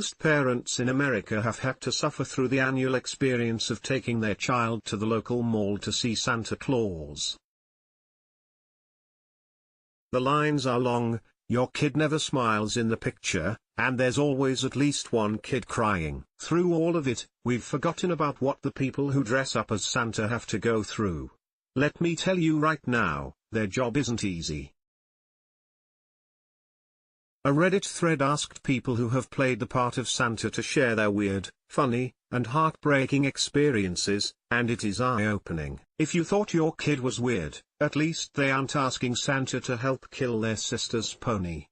Most parents in America have had to suffer through the annual experience of taking their child to the local mall to see Santa Claus. The lines are long, your kid never smiles in the picture, and there's always at least one kid crying. Through all of it, we've forgotten about what the people who dress up as Santa have to go through. Let me tell you right now, their job isn't easy. A Reddit thread asked people who have played the part of Santa to share their weird, funny, and heartbreaking experiences, and it is eye-opening. If you thought your kid was weird, at least they aren't asking Santa to help kill their sister's pony.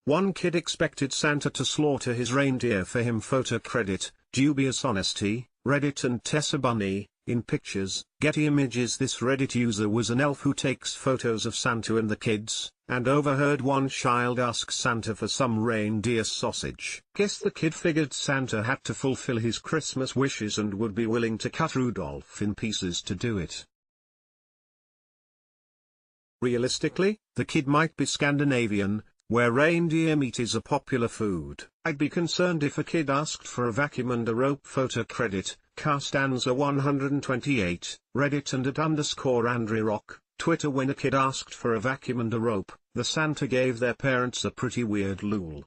One kid expected Santa to slaughter his reindeer for him. Photo credit, dubious honesty, Reddit and Tessa Bunny. In pictures, Getty Images. This Reddit user was an elf who takes photos of Santa and the kids, and overheard one child ask Santa for some reindeer sausage. Guess the kid figured Santa had to fulfill his Christmas wishes and would be willing to cut Rudolph in pieces to do it. Realistically, the kid might be Scandinavian, where reindeer meat is a popular food. I'd be concerned if a kid asked for a vacuum and a rope. Photo credit, Carstanza 128, Reddit and @_AndreRock, Twitter. When a kid asked for a vacuum and a rope, the Santa gave their parents a pretty weird lol.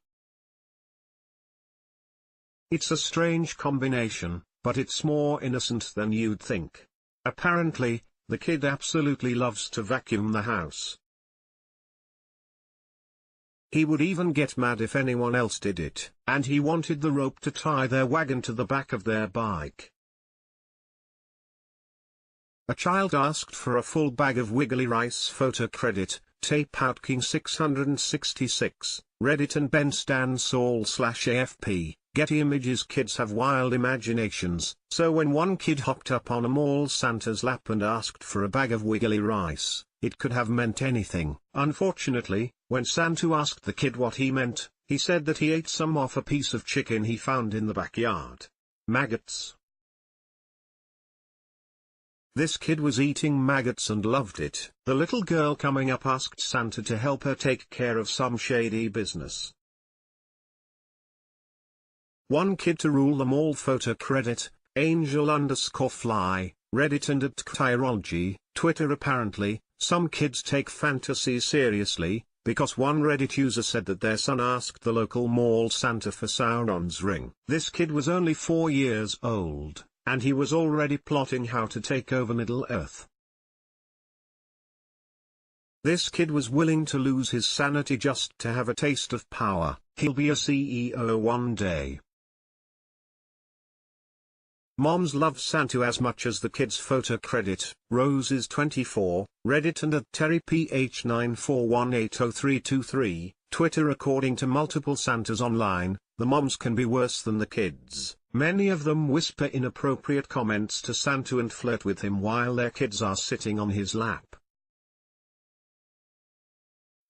It's a strange combination, but it's more innocent than you'd think. Apparently, the kid absolutely loves to vacuum the house. He would even get mad if anyone else did it, and he wanted the rope to tie their wagon to the back of their bike. A child asked for a full bag of wiggly rice. Photo credit, Tape Out King 666, Reddit and Ben Stan Saul/AFP, Getty Images. Kids have wild imaginations, so when one kid hopped up on a mall Santa's lap and asked for a bag of wiggly rice, it could have meant anything. Unfortunately, when Santa asked the kid what he meant, he said that he ate some off a piece of chicken he found in the backyard. Maggots. This kid was eating maggots and loved it. The little girl coming up asked Santa to help her take care of some shady business. One kid to rule them all. Photo credit, Angel_Fly, Reddit and @Tyrology, Twitter. Apparently, some kids take fantasy seriously, because one Reddit user said that their son asked the local mall Santa for Sauron's ring. This kid was only 4 years old, and he was already plotting how to take over Middle-earth. This kid was willing to lose his sanity just to have a taste of power. He'll be a CEO one day. Moms love Santa as much as the kids. Photo credit, Roses24, Reddit and @TerryPH941803323, Twitter. According to multiple Santas online, the moms can be worse than the kids. Many of them whisper inappropriate comments to Santa and flirt with him while their kids are sitting on his lap.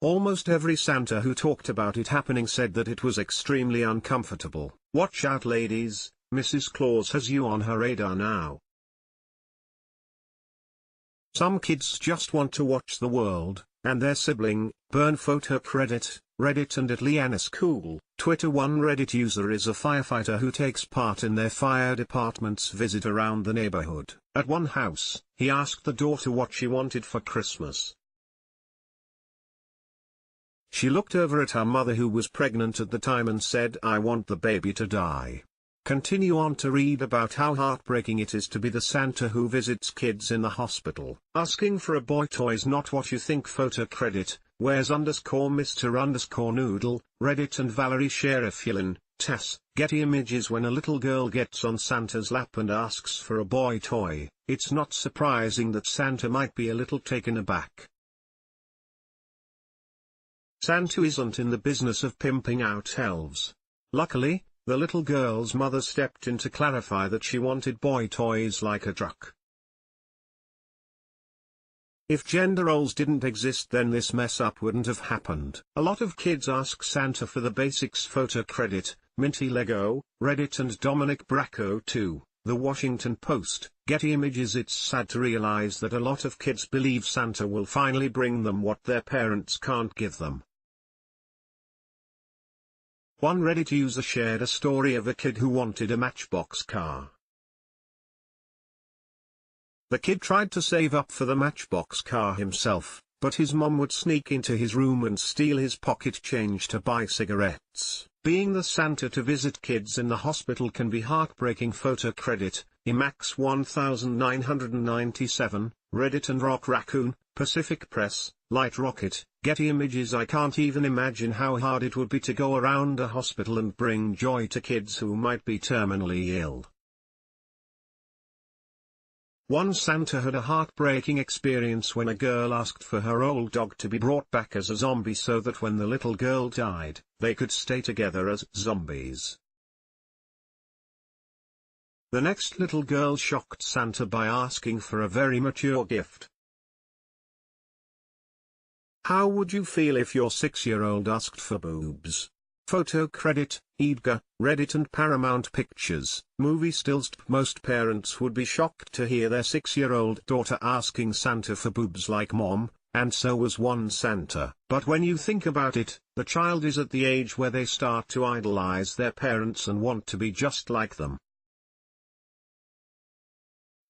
Almost every Santa who talked about it happening said that it was extremely uncomfortable. Watch out ladies, Mrs. Claus has you on her radar now. Some kids just want to watch the world, and their sibling, burn. Photo credit, Reddit and @LeannaSchool, Twitter. One Reddit user is a firefighter who takes part in their fire department's visit around the neighborhood. At one house, he asked the daughter what she wanted for Christmas. She looked over at her mother, who was pregnant at the time, and said, "I want the baby to die." Continue on to read about how heartbreaking it is to be the Santa who visits kids in the hospital. Asking for a boy toy is not what you think. Photo credit, Where's_Mr_Noodle, Reddit and Valerie Sheriff-Yellen, Tess. Getty Images. When a little girl gets on Santa's lap and asks for a boy toy, it's not surprising that Santa might be a little taken aback. Santa isn't in the business of pimping out elves. Luckily, the little girl's mother stepped in to clarify that she wanted boy toys like a truck. If gender roles didn't exist, then this mess up wouldn't have happened. A lot of kids ask Santa for the basics. Photo credit, Minty Lego, Reddit and Dominic Bracco 2, The Washington Post. Getty Images. It's sad to realize that a lot of kids believe Santa will finally bring them what their parents can't give them. One Reddit user shared a story of a kid who wanted a Matchbox car. The kid tried to save up for the Matchbox car himself, but his mom would sneak into his room and steal his pocket change to buy cigarettes. Being the Santa to visit kids in the hospital can be heartbreaking. Photo credit, Emacs 1997, Reddit and Rock Raccoon, Pacific Press, Light Rocket, Getty Images. I can't even imagine how hard it would be to go around a hospital and bring joy to kids who might be terminally ill. One Santa had a heartbreaking experience when a girl asked for her old dog to be brought back as a zombie so that when the little girl died, they could stay together as zombies. The next little girl shocked Santa by asking for a very mature gift. How would you feel if your 6-year-old asked for boobs? Photo credit, Edgar, Reddit and Paramount Pictures, movie stills. Most parents would be shocked to hear their 6-year-old daughter asking Santa for boobs like mom, and so was one Santa. But when you think about it, the child is at the age where they start to idolize their parents and want to be just like them.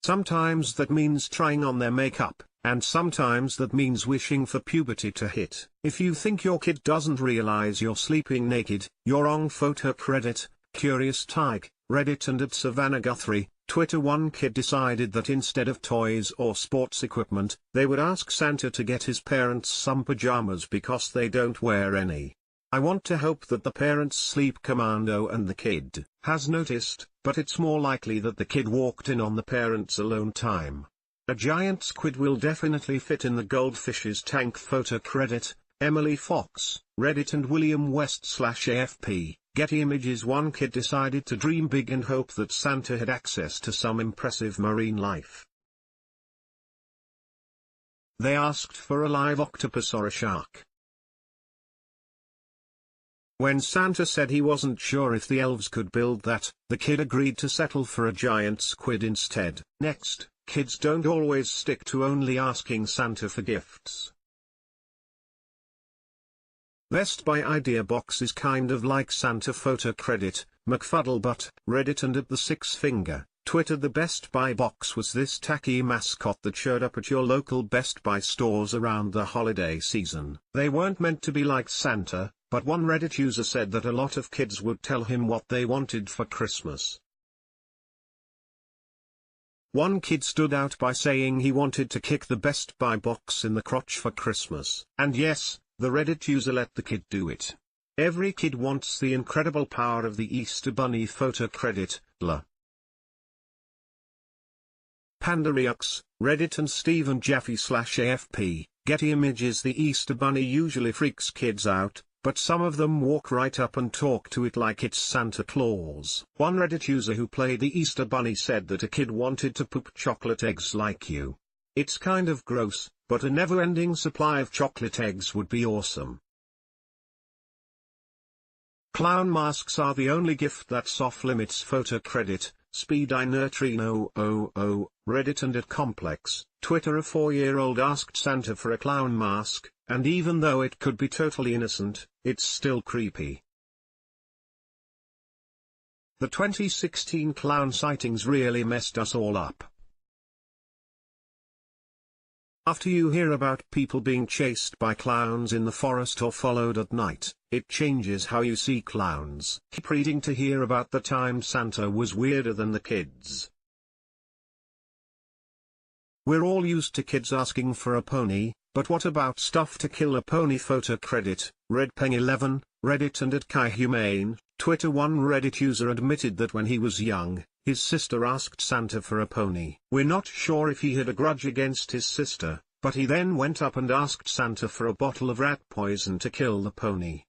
Sometimes that means trying on their makeup, and sometimes that means wishing for puberty to hit. If you think your kid doesn't realize you're sleeping naked, you're wrong. Photo credit, Curious Tyke, Reddit and at Savannah Guthrie, Twitter. One kid decided that instead of toys or sports equipment, they would ask Santa to get his parents some pajamas because they don't wear any. I want to hope that the parents sleep commando and the kid has noticed, but it's more likely that the kid walked in on the parents' alone time. A giant squid will definitely fit in the goldfish's tank. Photo credit, Emily Fox, Reddit and William West /AFP, Getty Images. One kid decided to dream big and hope that Santa had access to some impressive marine life. They asked for a live octopus or a shark. When Santa said he wasn't sure if the elves could build that, the kid agreed to settle for a giant squid instead. Next, kids don't always stick to only asking Santa for gifts. Best Buy idea box is kind of like Santa. Photo credit, McFuddlebutt, Reddit and at the Six Finger, Twitter. The Best Buy box was this tacky mascot that showed up at your local Best Buy stores around the holiday season. They weren't meant to be like Santa, but one Reddit user said that a lot of kids would tell him what they wanted for Christmas. One kid stood out by saying he wanted to kick the Best Buy box in the crotch for Christmas. And yes, the Reddit user let the kid do it. Every kid wants the incredible power of the Easter Bunny. Photo credit, La. Pandariux, Reddit and Stephen Jaffe /AFP, Getty Images. The Easter Bunny usually freaks kids out, but some of them walk right up and talk to it like it's Santa Claus. One Reddit user who played the Easter Bunny said that a kid wanted to poop chocolate eggs like you. It's kind of gross, but a never-ending supply of chocolate eggs would be awesome. Clown masks are the only gift that's off-limits. Photo credit, Speed Neutrino 00, Reddit and at Complex, Twitter. A 4-year-old asked Santa for a clown mask, and even though it could be totally innocent, it's still creepy. The 2016 clown sightings really messed us all up. After you hear about people being chased by clowns in the forest or followed at night, it changes how you see clowns. Keep reading to hear about the time Santa was weirder than the kids. We're all used to kids asking for a pony, but what about stuff to kill a pony? Photo credit, RedPeng11, Reddit and at Kai Humane, Twitter. One Reddit user admitted that when he was young, his sister asked Santa for a pony. We're not sure if he had a grudge against his sister, but he then went up and asked Santa for a bottle of rat poison to kill the pony.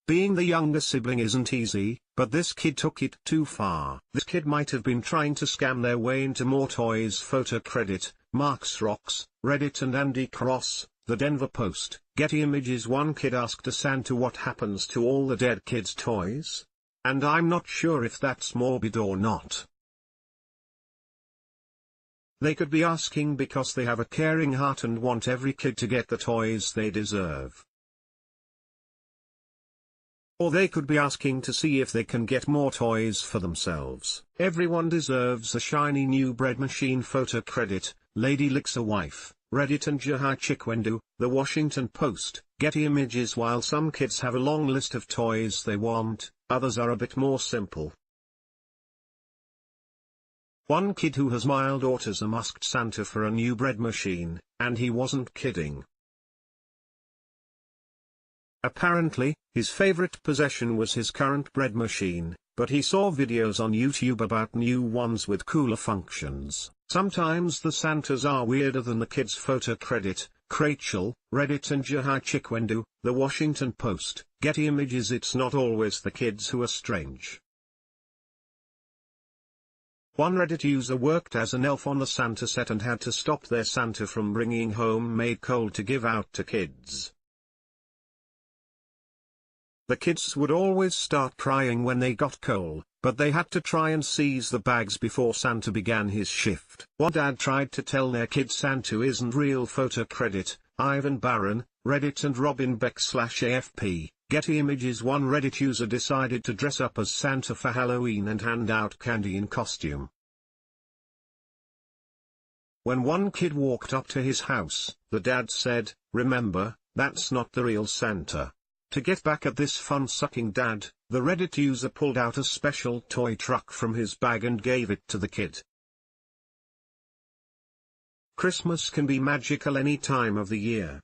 Being the younger sibling isn't easy, but this kid took it too far. This kid might have been trying to scam their way into more toys. Photo credit, Marks Rocks, Reddit and Andy Cross, The Denver Post, Getty Images. One kid asked a Santa what happens to all the dead kids' toys. And I'm not sure if that's morbid or not. They could be asking because they have a caring heart and want every kid to get the toys they deserve. Or they could be asking to see if they can get more toys for themselves. Everyone deserves a shiny new bread machine. Photo credit, Lady Licks a Wife, Reddit and Jahai Chikwendo, The Washington Post, Getty Images. While some kids have a long list of toys they want, others are a bit more simple. One kid who has mild autism asked Santa for a new bread machine, and he wasn't kidding. Apparently, his favorite possession was his current bread machine, but he saw videos on YouTube about new ones with cooler functions. Sometimes the Santas are weirder than the kids. Photo credit, Rachel, Reddit and Jahai Chikwendo, The Washington Post, Getty Images. It's not always the kids who are strange. One Reddit user worked as an elf on the Santa set and had to stop their Santa from bringing homemade coal to give out to kids. The kids would always start crying when they got coal, but they had to try and seize the bags before Santa began his shift. One dad tried to tell their kid Santa isn't real. Photo credit, Ivan Barron, Reddit and Robin Beck/AFP, Getty Images. One Reddit user decided to dress up as Santa for Halloween and hand out candy in costume. When one kid walked up to his house, the dad said, "Remember, that's not the real Santa." To get back at this fun-sucking dad, the Reddit user pulled out a special toy truck from his bag and gave it to the kid. Christmas can be magical any time of the year.